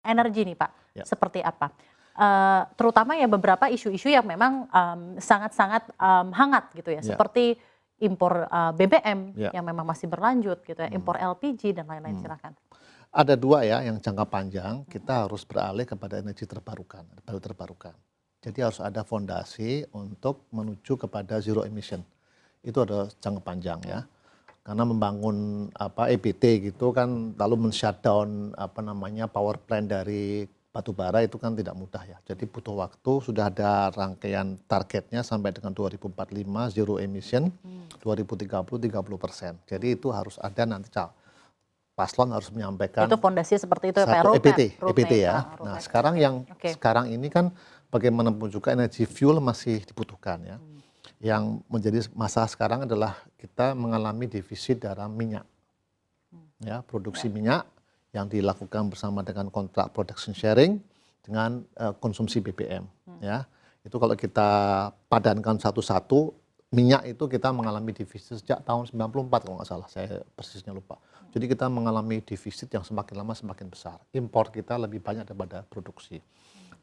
energi nih Pak, Ya. seperti apa? Terutama ya beberapa isu-isu yang memang sangat-sangat hangat gitu ya, Ya. seperti impor BBM Ya. yang memang masih berlanjut gitu ya, impor LPG dan lain-lain, silakan. Ada dua ya, yang jangka panjang kita harus beralih kepada energi terbarukan, baru terbarukan. Jadi harus ada fondasi untuk menuju kepada zero emission. Itu ada jangka panjang ya. Karena membangun EBT gitu kan, lalu men-shutdown power plant dari batu bara itu kan tidak mudah ya. Jadi butuh waktu, sudah ada rangkaian targetnya sampai dengan 2045 zero emission, 2030 30%. Jadi itu harus ada nanti paslon harus menyampaikan. Itu fondasi seperti itu ya Pak, EBT ya. Nah sekarang sekarang ini kan bagaimanapun juga energi fuel masih dibutuhkan ya. Yang menjadi masalah sekarang adalah kita mengalami defisit dalam minyak. Ya, produksi minyak yang dilakukan bersama dengan kontrak production sharing dengan konsumsi BBM. Ya, itu kalau kita padankan satu-satu, minyak itu kita mengalami defisit sejak tahun 94 kalau nggak salah, saya persisnya lupa. Jadi kita mengalami defisit yang semakin lama semakin besar. Impor kita lebih banyak daripada produksi.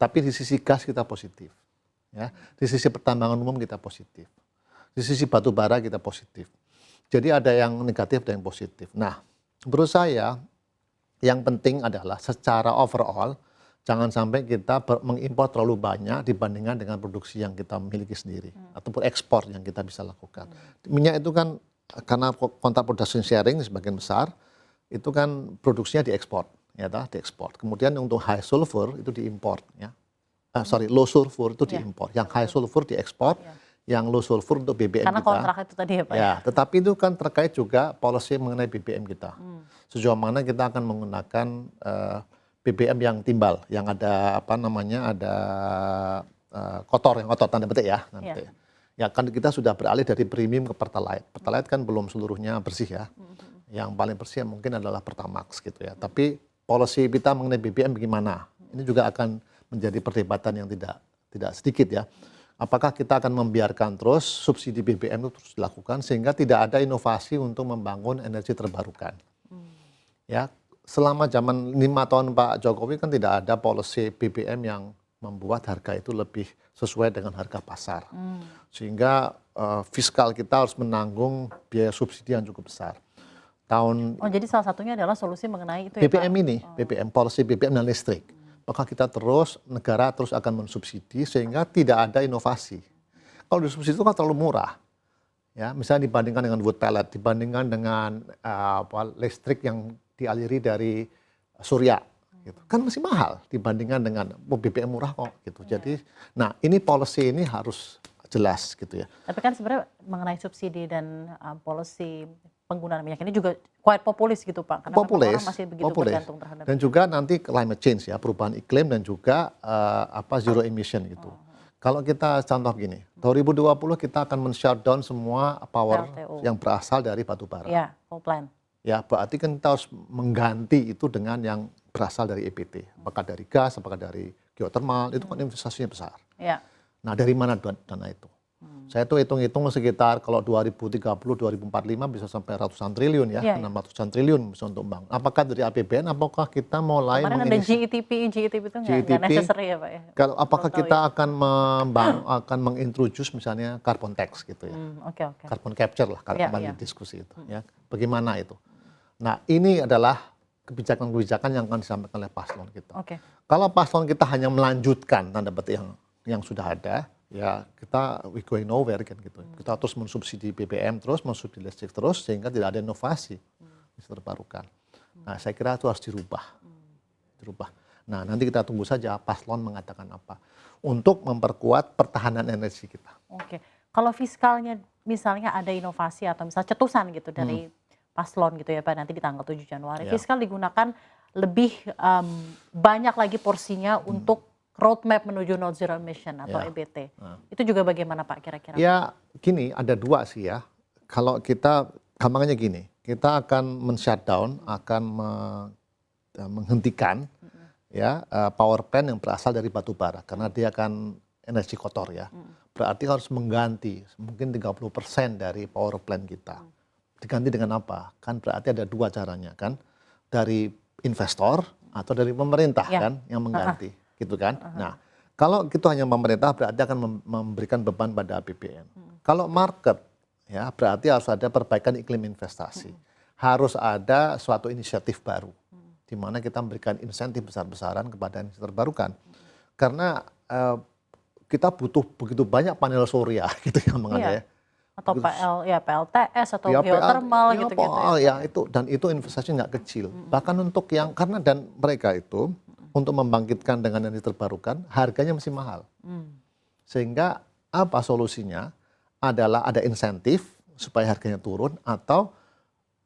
Tapi di sisi gas kita positif. Ya, di sisi pertambangan umum kita positif, di sisi batu bara kita positif. Jadi ada yang negatif dan yang positif. Nah, menurut saya yang penting adalah secara overall jangan sampai kita mengimpor terlalu banyak dibandingkan dengan produksi yang kita miliki sendiri ataupun ekspor yang kita bisa lakukan. Minyak itu kan karena kontrak production sharing sebagian besar itu kan produksinya diekspor, ya diekspor. Kemudian untuk high sulfur itu diimpor, ya. Low sulfur itu diimpor, yang high sulfur diekspor, yang low sulfur untuk BBM karena kita. kontrak itu tadi ya Pak. Ya, tetapi itu kan terkait juga policy mengenai BBM kita. Sejauh mana kita akan menggunakan BBM yang timbal, yang ada ada kotor, yang kotor tanda petik ya. Ya kan kita sudah beralih dari premium ke pertalite. Pertalite kan belum seluruhnya bersih ya. Yang paling bersih mungkin adalah Pertamax gitu ya. Tapi policy kita mengenai BBM bagaimana? Ini juga akan menjadi perdebatan yang tidak sedikit ya. Apakah kita akan membiarkan terus subsidi BBM itu terus dilakukan sehingga tidak ada inovasi untuk membangun energi terbarukan? Ya, selama zaman 5 tahun Pak Jokowi kan tidak ada policy BBM yang membuat harga itu lebih sesuai dengan harga pasar. Sehingga fiskal kita harus menanggung biaya subsidi yang cukup besar. Jadi salah satunya adalah solusi mengenai itu BBM ya Pak? ini, BBM, policy BBM dan listrik. Maka kita negara terus akan mensubsidi sehingga tidak ada inovasi. Kalau disubsidi itu kan terlalu murah. Ya, misalnya dibandingkan dengan wood pellet, dibandingkan dengan listrik yang dialiri dari surya, gitu. Kan masih mahal dibandingkan dengan BBM murah kok, gitu. Jadi, nah ini policy ini harus jelas, gitu ya. Tapi kan sebenarnya mengenai subsidi dan policy penggunaan minyak ini juga quite populis gitu Pak, karena orang masih begitu bergantung terhadap dan juga nanti climate change ya, perubahan iklim dan juga zero emission gitu. Kalau kita contoh gini, 2020 kita akan men-shutdown semua power yang berasal dari batu bara. Ya, coal plant. Ya, berarti kan kita harus mengganti itu dengan yang berasal dari EBT. Apakah dari gas, apakah dari geothermal, itu kan investasinya besar. Ya. Nah, dari mana dana itu? Saya tuh hitung-hitung sekitar kalau 2030, 2045 bisa sampai ratusan triliun ya, 600-an triliun bisa untuk bangun. Apakah dari APBN, apakah kita mulai kemarin ada GETP itu nggak necessary ya Pak ya? Kalau apakah kita akan mengintroduce misalnya carbon tax gitu ya, carbon capture lah kalau kembali diskusi itu ya, bagaimana itu? Nah ini adalah kebijakan-kebijakan yang akan disampaikan oleh paslon kita. Kalau paslon kita hanya melanjutkan tanda petik yang sudah ada, ya kita we going nowhere kan gitu. Kita terus mensubsidi BBM terus, mensubsidi listrik terus sehingga tidak ada inovasi terbarukan. Nah saya kira itu harus dirubah. Nah nanti kita tunggu saja paslon mengatakan apa untuk memperkuat pertahanan energi kita. Kalau fiskalnya misalnya ada inovasi atau misalnya cetusan gitu dari paslon gitu ya Pak nanti di tanggal 7 Januari, fiskal digunakan lebih banyak lagi porsinya untuk roadmap menuju net zero emission atau EBT. Itu juga bagaimana Pak kira-kira? Ya gini, ada dua sih ya. Kalau kita, gampangnya gini, kita akan men-shutdown, akan menghentikan ya power plant yang berasal dari batu bara. Karena dia akan energi kotor ya. Berarti harus mengganti mungkin 30% dari power plant kita. Diganti dengan apa? Kan berarti ada dua caranya kan. Dari investor atau dari pemerintah kan yang mengganti, gitu kan. Nah, kalau itu hanya pemerintah berarti akan memberikan beban pada APBN. Kalau market, ya berarti harus ada perbaikan iklim investasi. Harus ada suatu inisiatif baru, di mana kita memberikan insentif besar-besaran kepada energi terbarukan. Karena kita butuh begitu banyak panel surya gitu yang mengenai atau PLTS atau geothermal gitu-gitu itu, dan itu investasi nggak kecil. Bahkan untuk yang dan mereka itu untuk membangkitkan dengan energi terbarukan harganya masih mahal. Sehingga apa solusinya? Adalah ada insentif supaya harganya turun, atau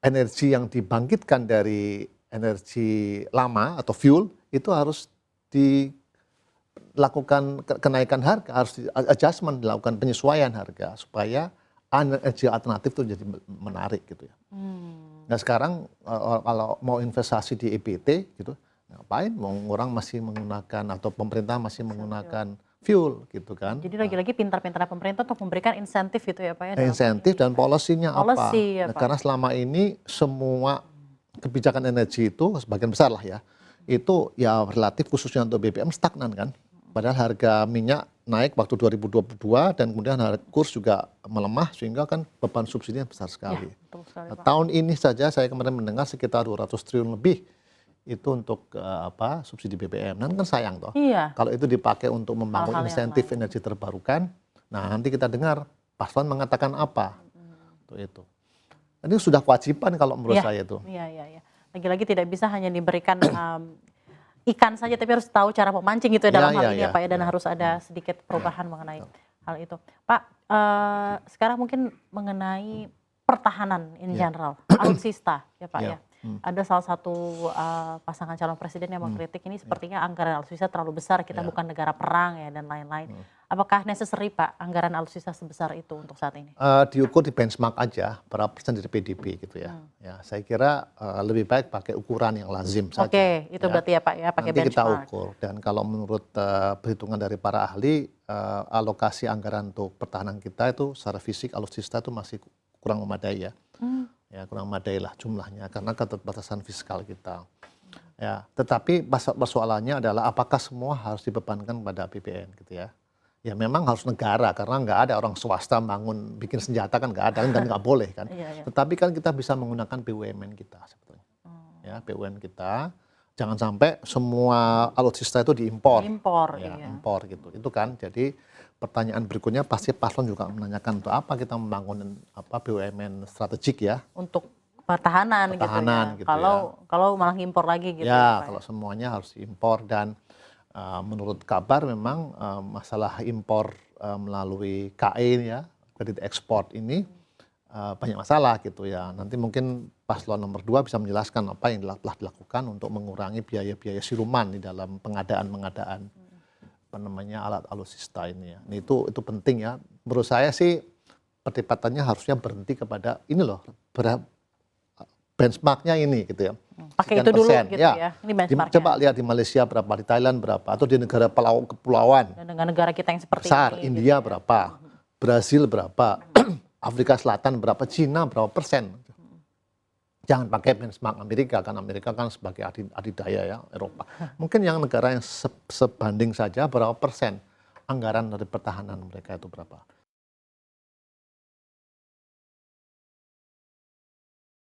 energi yang dibangkitkan dari energi lama atau fuel itu harus dilakukan kenaikan harga, harus adjustment, dilakukan penyesuaian harga supaya energi alternatif itu jadi menarik gitu ya. Nah sekarang kalau mau investasi di EBT gitu, ngapain? Orang masih menggunakan atau pemerintah masih menggunakan fuel gitu kan. Jadi lagi-lagi pintar-pintar pemerintah untuk memberikan insentif gitu ya Pak ya. Insentif dan policy-nya apa? Ya, Karena selama ini semua kebijakan energi itu sebagian besar lah ya, itu ya relatif khususnya untuk BBM stagnan kan. Padahal harga minyak naik waktu 2022 dan kemudian harga kurs juga melemah sehingga kan beban subsidinya besar sekali. Betul sekali, Pak. Tahun ini saja saya kemarin mendengar sekitar 200 triliun lebih itu untuk subsidi BBM. Nanti kan sayang toh. Kalau itu dipakai untuk membangun insentif energi terbarukan, nah nanti kita dengar paslon mengatakan apa. Itu. Ini sudah kewajiban kalau menurut saya itu. Iya. Lagi-lagi tidak bisa hanya diberikan ikan saja, tapi harus tahu cara memancing gitu ya dalam hal ini ya Pak ya, dan harus ada sedikit perubahan mengenai hal itu. Pak, sekarang mungkin mengenai pertahanan in general, alutsista ya Pak ya. Ada salah satu pasangan calon presiden yang mengkritik ini sepertinya anggaran alutsista terlalu besar, kita bukan negara perang ya dan lain-lain. Apakah necessary Pak anggaran alutsista sebesar itu untuk saat ini? Diukur di benchmark aja berapa persen dari PDB gitu ya. Ya saya kira lebih baik pakai ukuran yang lazim saja. Oke, itu berarti ya Pak ya, pakai nanti benchmark. Kita ukur, dan kalau menurut perhitungan dari para ahli, alokasi anggaran untuk pertahanan kita itu secara fisik alutsista itu masih kurang memadai ya. Ya kurang memadai lah jumlahnya karena keterbatasan fiskal kita. Ya, tetapi persoalannya adalah apakah semua harus dibebankan pada APBN gitu ya. Ya memang harus negara, karena nggak ada orang swasta bikin senjata kan nggak ada, kan nggak boleh kan. Tetapi kan kita bisa menggunakan BUMN kita sebetulnya. Ya BUMN kita, jangan sampai semua alutsista itu diimpor. Impor gitu. Itu kan. Jadi pertanyaan berikutnya pasti paslon juga menanyakan untuk apa kita membangun BUMN strategik ya. Untuk pertahanan gitu ya. Gitu kalau malah impor lagi gitu. Ya kalau semuanya harus diimpor, dan menurut kabar memang masalah impor melalui KE ya, kredit ekspor ini banyak masalah gitu ya. Nanti mungkin paslon nomor 2 bisa menjelaskan apa yang telah dilakukan untuk mengurangi biaya-biaya siluman di dalam pengadaan alat alutsista ini ya. Itu penting ya. Menurut saya sih perdebatannya harusnya berhenti kepada ini loh, benchmarknya ini gitu ya. Pakai itu dulu gitu ya. Ini benchmarknya. Coba lihat di Malaysia berapa, di Thailand berapa, atau di negara kepulauan. Dan dengan negara kita yang seperti besar, ini. India gitu berapa, Brasil berapa, Afrika Selatan berapa, Cina berapa persen. Jangan pakai benchmark Amerika, kan Amerika kan sebagai adidaya ya, Eropa. Mungkin yang negara yang sebanding saja berapa persen anggaran dari pertahanan mereka itu berapa.